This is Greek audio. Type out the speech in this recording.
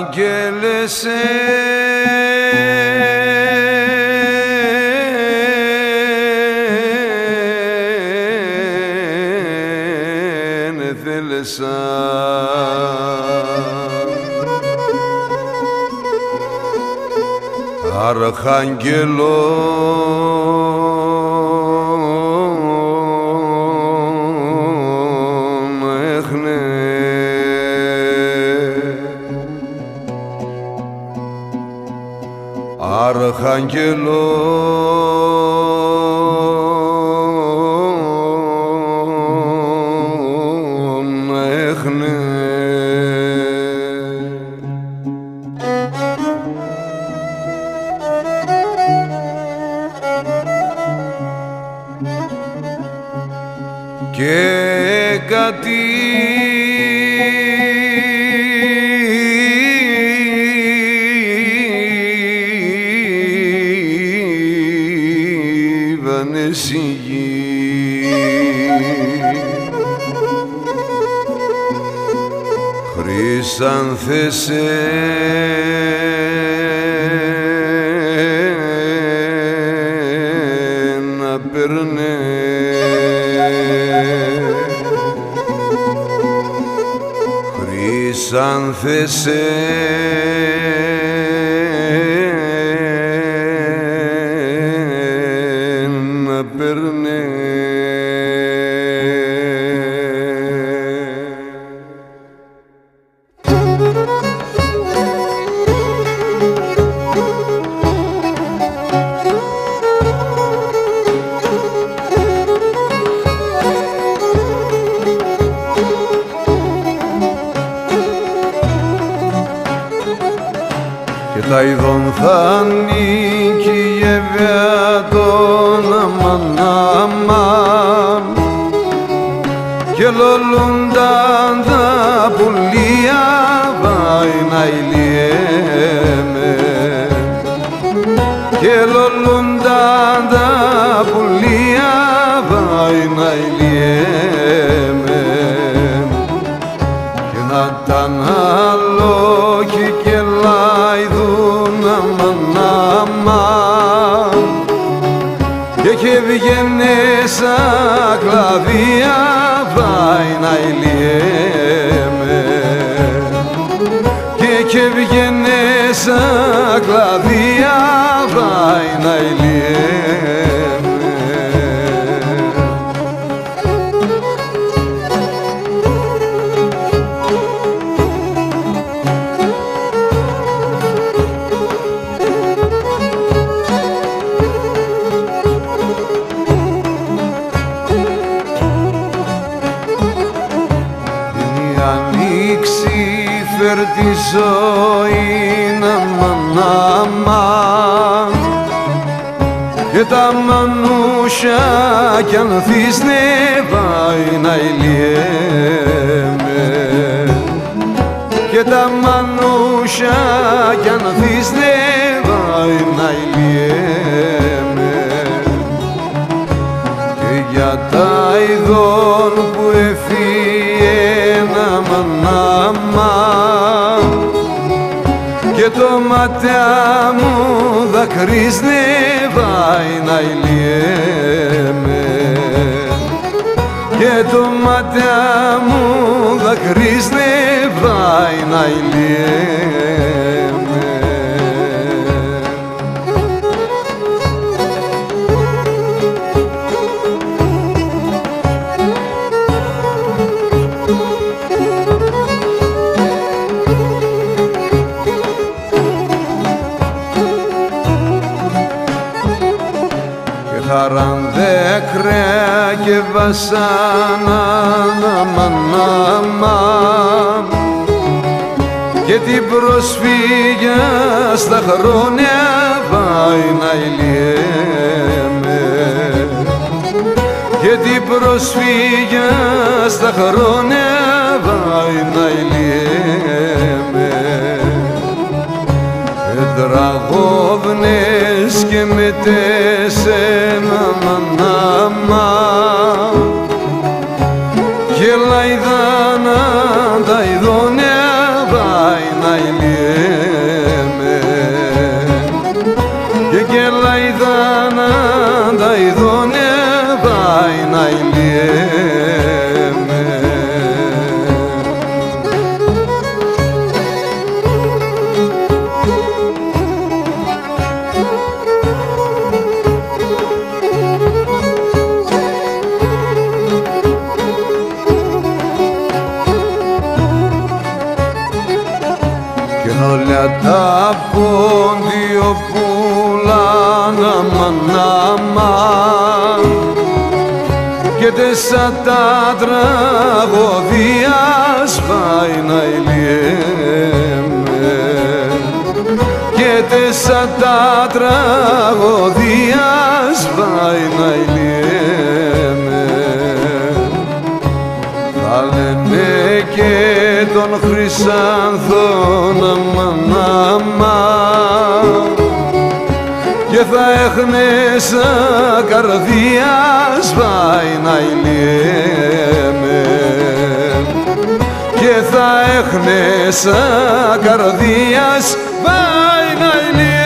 Άγγελες θέλεσα αρχαγγελών έχνε αρχαγγελών έχνε και κατήβανε στη γη χρυσάνθες να περνέ χρυσάνθες να περνέ και τα ειδών θα νίκη γεβαία τον αμάν αμάν και λολούνταν τα πουλία βάει να ηλιέμαι και λολούνταν τα πουλία βάει να ηλιέμαι και να τα αλόχοι και λαϊδούν αμάν αμάν και βγαίνε σαν κλαδία βάει να ηλιέμαι και βγαίνε σαν κλαδία βάει να ηλιέμαι φέρ τη ζωή αμάν αμάν και τα μανούσια κι αν θυσνεύει να ηλιέμαι και τα μανούσια κι αν θυσνεύει να ηλιέμαι και για τα ειδών που εφύγεν αμάν αμάν και το ματιά μου δακρύσνευάει να ηλιέμαι και το ματιά μου δακρύσνευάει να ηλιέμαι παρανδέκρια και βασάνα ναμα και την προσφύγια στα χρόνια πάει να ηλιέμαι και την προσφύγια στα χρόνια πάει να ηλιέμαι τραγόβνες και μετέσαινα μανάμα και λαϊδάνα τα ειδόνια πάει να ηλιέμαι και λαϊδάνα τα ειδόνια πάει να ηλιέμαι. Όλα τα πόντιο πουλάνα μανάμα και τεσσα τα τραγωδία σπάει να ηλιέμαι και τεσσα τα τραγωδία σπάει να ηλιέμαι. Θα λένε και τον χρυσάνθωνα μανάμα και θα έχνεσα καρδία σπάει να ηλιέμαι και θα έχνεσα καρδία σπάει να ηλιέμαι.